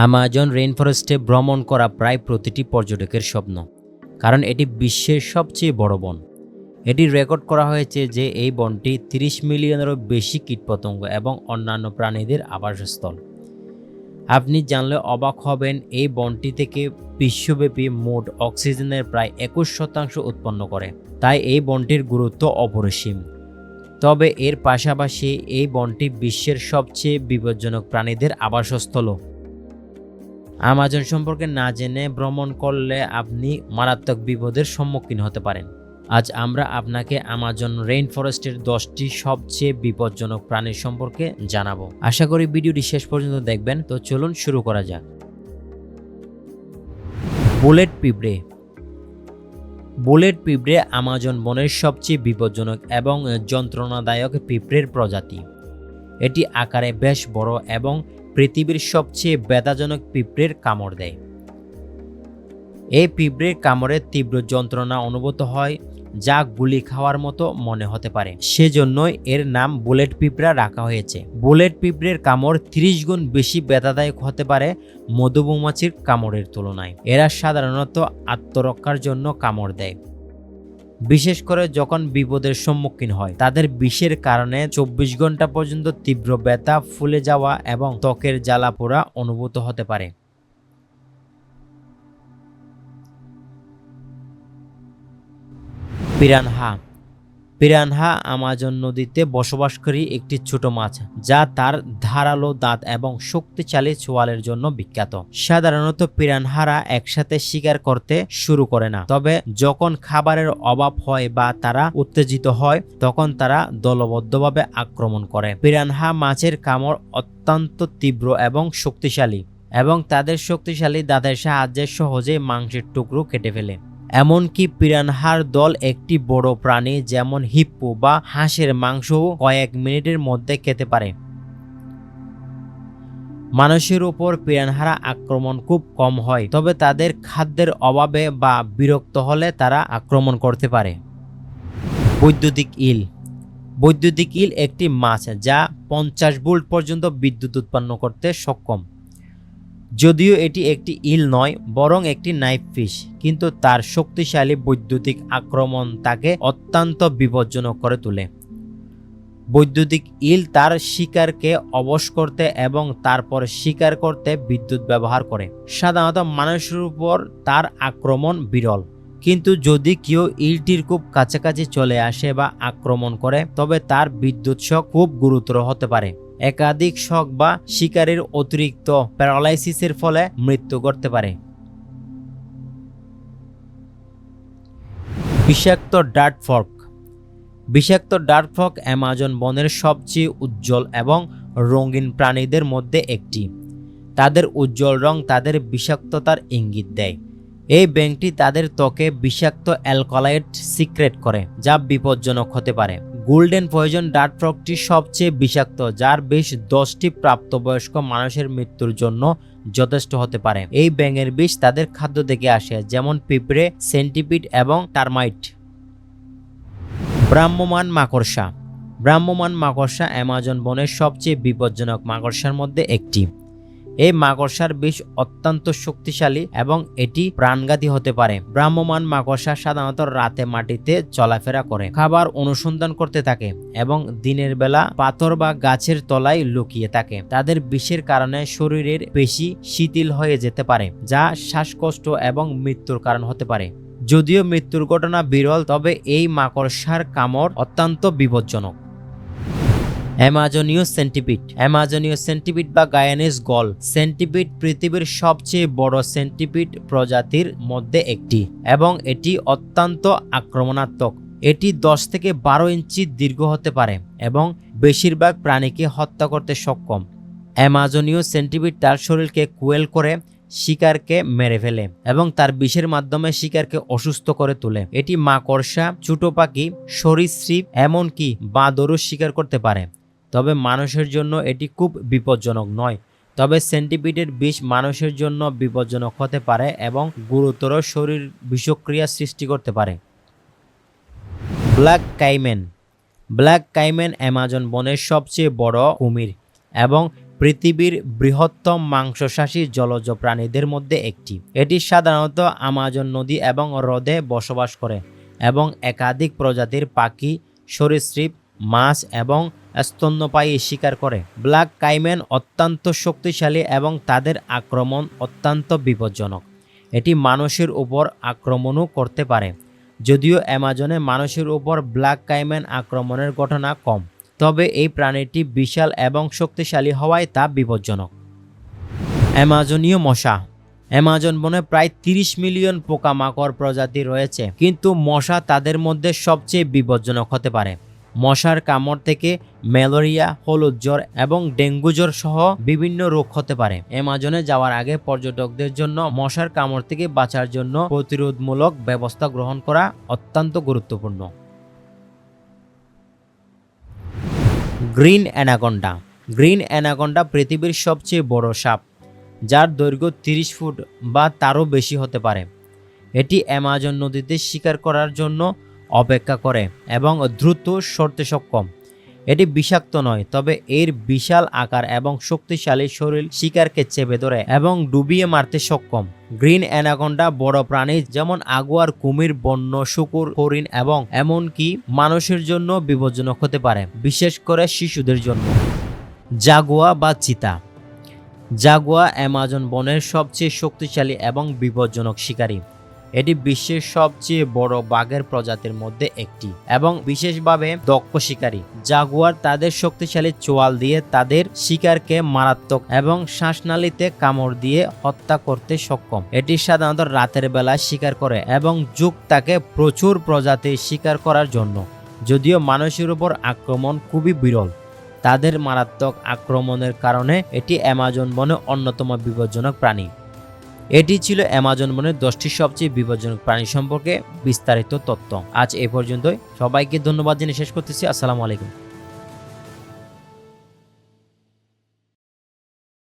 Amazon রেইনফরেস্টে ভ্রমণ করা প্রায় প্রতিটি পর্যটকের স্বপ্ন, কারণ এটি বিশ্বের সবচেয়ে বড় বন। এটি রেকর্ড করা হয়েছে যে এই বনটি 30 মিলিয়নেরও বেশি কীটপতঙ্গ এবং অন্যান্য প্রাণীদের আবাসস্থল। আপনি জানলে অবাক হবেন, এই বনটি থেকে বিশ্বব্যাপী মোট অক্সিজেনের প্রায় 21% উৎপন্ন করে। তাই এই বনটির গুরুত্ব অপরিসীম। তবে এর পাশাপাশি এই বনটি বিশ্বের সবচেয়ে বিপজ্জনক প্রাণীদের আবাসস্থলও। আমাজন সম্পর্কে না জেনে ভ্রমণ করলে আপনি মারাত্মক বিপদের সম্মুখীন হতে পারেন। আজ আমরা আপনাকে আমাজন রেইনফরেস্টের 10টি সবচেয়ে বিপজ্জনক প্রাণীর সম্পর্কে জানাবো। আশা করি ভিডিওটি শেষ পর্যন্ত দেখবেন। তো চলুন শুরু করা যাক। বুলেট পিঁপড়ে। বুলেট পিঁপড়ে আমাজন বনের সবচেয়ে বিপজ্জনক এবং যন্ত্রণাদায়ক পিঁপড়ের প্রজাতি। এটি আকারে বেশ বড় এবং পৃথিবীর সবচেয়ে ব্যথাজনক পিঁপড়ের কামড় দেয়। এই পিঁপড়ের কামড়ে তীব্র যন্ত্রণা অনুভূত হয়, যা গুলি খাওয়ার মতো মনে হতে পারে। সেজন্যই এর নাম বুলেট পিঁপড়া রাখা হয়েছে। বুলেট পিঁপড়ের কামড় 30 গুণ বেশি ব্যথাদায়ক হতে পারে মধুমৌমাছির কামড়ের তুলনায়। এরা সাধারণত আত্মরক্ষার জন্য কামড় দেয়, বিশেষ করে যখন বিপদের সম্মুখীন হয়। তাদের বিষের কারণে 24 ঘন্টা পর্যন্ত তীব্র ব্যথা, ফুলে যাওয়া এবং ত্বকের জ্বালা পোড়া অনুভূত হতে পারে। পিরানহা। পিরানহা আমাজন নদীতে বসবাসকারী একটি ছোট মাছ, যা তার ধারালো দাঁত এবং শক্তিশালী ছোয়ালের জন্য বিখ্যাত। সাধারণত পিরানহারা একসাথে শিকার করতে শুরু করে না, তবে যখন খাবারের অভাব হয় বা তারা উত্তেজিত হয়, তখন তারা দলবদ্ধভাবে আক্রমণ করে। পিরানহা মাছের কামড় অত্যন্ত তীব্র এবং শক্তিশালী, এবং তাদের শক্তিশালী দাঁতের সাহায্যে সহজেই মাংসের টুকরো কেটে ফেলে। এমনকি পিরানহার দল একটি বড় প্রাণী যেমন হিপ্পো বা হাঁসের মাংসও কয়েক মিনিটের মধ্যে খেতে পারে। মানুষের উপর পিরানহারা আক্রমণ খুব কম হয়, তবে তাদের খাদ্যের অভাবে বা বিরক্ত হলে তারা আক্রমণ করতে পারে। বৈদ্যুতিক ইল। বৈদ্যুতিক ইল একটি মাছ যা 50 ভোল্ট পর্যন্ত বিদ্যুৎ উৎপন্ন করতে সক্ষম। যদিও এটি একটি ইল নয়, বরং একটি নাইফ ফিশ, কিন্তু তার শক্তিশালী বৈদ্যুতিক আক্রমণ তাকে অত্যন্ত বিপজ্জনক করে তোলে। বৈদ্যুতিক ইল তার শিকারকে অবশ করতে এবং তারপর শিকার করতে বিদ্যুৎ ব্যবহার করে। সাধারণত মানুষের উপর তার আক্রমণ বিরল, কিন্তু যদি কেউ ইলটির খুব কাছাকাছি চলে আসে বা আক্রমণ করে, তবে তার বিদ্যুৎ শক খুব গুরুতর হতে পারে। একাধিক শক বা শিকারের অতিরিক্ত প্যারালাইসিসের ফলে মৃত্যু ঘটতে পারে। বিষাক্ত ডার্ট ফ্রগ। বিষাক্ত ডার্ট ফ্রগ আমাজন বনের সবচেয়ে উজ্জ্বল এবং রঙিন প্রাণীদের মধ্যে একটি। তাদের উজ্জ্বল রং তাদের বিষাক্ততার ইঙ্গিত দেয়। এই ব্যাঙটি তাদের ত্বকে বিষাক্ত অ্যালকালয়েড সিক্রেট করে, যা বিপজ্জনক হতে পারে। গোল্ডেন পয়জন ডার্ট ফ্রগটি সবচেয়ে বিষাক্ত, যার বিষ 10টি প্রাপ্তবয়স্ক মানুষের মৃত্যুর জন্য যথেষ্ট হতে পারে। এই ব্যাঙের বিষ তাদের খাদ্য থেকে আসে, যেমন পিঁপড়ে, সেন্টিপিড এবং টার্মাইট। ভ্রাম্যমাণ মাকড়সা। ভ্রাম্যমাণ মাকড়সা আমাজন বনের সবচেয়ে বিপজ্জনক মাকড়সার মধ্যে একটি। এই মাকড়সার বিষ অত্যন্ত শক্তিশালী এবং এটি প্রাণঘাতী হতে পারে। ভ্রাম্যমাণ মাকড়সা সাধারণত রাতে মাটিতে চলাফেরা করে, খাবার অনুসন্ধান করতে থাকে এবং দিনের বেলা পাথর বা গাছের তলায় লুকিয়ে থাকে। তাদের বিষের কারণে শরীরের পেশি শিথিল হয়ে যেতে পারে, যা শ্বাসকষ্ট এবং মৃত্যুর কারণ হতে পারে। যদিও মৃত্যুর ঘটনা বিরল, তবে এই মাকড়সার কামড় অত্যন্ত বিপজ্জনক। অ্যামাজনীয় সেন্টিপিড। অ্যামাজনীয় সেন্টিপিড বা গায়ানিজ গল সেন্টিপিড পৃথিবীর সবচেয়ে বড় সেন্টিপিড প্রজাতির মধ্যে একটি, এবং এটি অত্যন্ত আক্রমণাত্মক। এটি 10 থেকে 12 ইঞ্চি দীর্ঘ হতে পারে এবং বেশিরভাগ প্রাণীকে হত্যা করতে সক্ষম। অ্যামাজনীয় সেন্টিপিড তার শরীরকে কোয়েল করে শিকারকে মেরে ফেলে এবং তার বিষের মাধ্যমে শিকারকে অসুস্থ করে তোলে। এটি মাকড়সা, ছোট পাখি, সরীসৃপ, এমনকি বাঁদরও শিকার করতে পারে। তবে মানুষের জন্য এটি খুব বিপজ্জনক নয়। তবে সেন্টিপিডের বিষ মানুষের জন্য বিপজ্জনক হতে পারে এবং গুরুতর শরীর বিষক্রিয়া সৃষ্টি করতে পারে। Black caiman. Black caiman Amazon বনের সবচেয়ে বড় কুমির এবং পৃথিবীর বৃহত্তম মাংসাশী জলজ প্রাণীদের মধ্যে একটি। এটি সাধারণত আমাজন নদী এবং হ্রদে বসবাস করে এবং একাধিক প্রজাতির পাখি, সরীসৃপ, মাছ এবং স্তন্যপায়ী শিকার করে। ব্ল্যাক কাইম্যান অত্যন্ত শক্তিশালী এবং তাদের আক্রমণ অত্যন্ত বিপজ্জনক। এটি মানুষের উপর আক্রমণও করতে পারে। যদিও অ্যামাজনে মানুষের উপর ব্ল্যাক কাইম্যান আক্রমণের ঘটনা কম, তবে এই প্রাণীটি বিশাল এবং শক্তিশালী হওয়ায় তা বিপজ্জনক। অ্যামাজনীয় মশা। অ্যামাজন বনে প্রায় 30 মিলিয়ন পোকামাকড় প্রজাতি রয়েছে, কিন্তু মশা তাদের মধ্যে সবচেয়ে বিপজ্জনক হতে পারে। মশার কামড় থেকে ম্যালেরিয়া, হলুদ জ্বর এবং ডেঙ্গু জ্বর সহ বিভিন্ন রোগ হতে পারে। অ্যামাজনে যাওয়ার আগে পর্যটকদের জন্য মশার কামড় থেকে বাঁচার জন্য প্রতিরোধমূলক ব্যবস্থা গ্রহণ করা অত্যন্ত গুরুত্বপূর্ণ। Green anaconda. গ্রিন অ্যানাকোন্ডা পৃথিবীর সবচেয়ে বড় সাপ, যার দৈর্ঘ্য 30 ফুট বা তারও বেশি হতে পারে। এটি অ্যামাজন নদীতে শিকার করার জন্য অপেক্ষা করে এবং দ্রুত সরতে সক্ষম। এটি বিষাক্ত নয়, তবে এর বিশাল আকার এবং শক্তিশালী শরীর শিকারকে চেপে ধরে এবং ডুবিয়ে মারতে সক্ষম। গ্রিন অ্যানাকোন্ডা বড় প্রাণী যেমন আগুয়ার, কুমির, বন্য শুকুর, হরিণ এবং এমনকি মানুষের জন্য বিপজ্জনক হতে পারে, বিশেষ করে শিশুদের জন্য। জাগুয়া বা চিতা। জাগুয়া অ্যামাজন বনের সবচেয়ে শক্তিশালী এবং বিপজ্জনক শিকারী। এটি বিশ্বের সবচেয়ে বড় বাঘের প্রজাতির মধ্যে একটি এবং বিশেষভাবে দক্ষ শিকারী। জাগুয়ার তাদের শক্তিশালী চোয়াল দিয়ে তাদের শিকারকে মারাত্মক এবং শ্বাসনালীতে কামড় দিয়ে হত্যা করতে সক্ষম। এটি সাধারণত রাতের বেলায় শিকার করে এবং যুগ তাকে প্রচুর প্রজাতির শিকার করার জন্য। যদিও মানুষের উপর আক্রমণ খুবই বিরল, তাদের মারাত্মক আক্রমণের কারণে এটি অ্যামাজন বনে অন্যতম বিপজ্জনক প্রাণী। এটি ছিল অ্যামাজন বনের 10টি সবচেয়ে বিপজ্জনক প্রাণী সম্পর্কে বিস্তারিত তথ্য। আজ এ পর্যন্তই। সবাইকে ধন্যবাদ জানিয়ে শেষ করতেছি। আসসালামু আলাইকুম।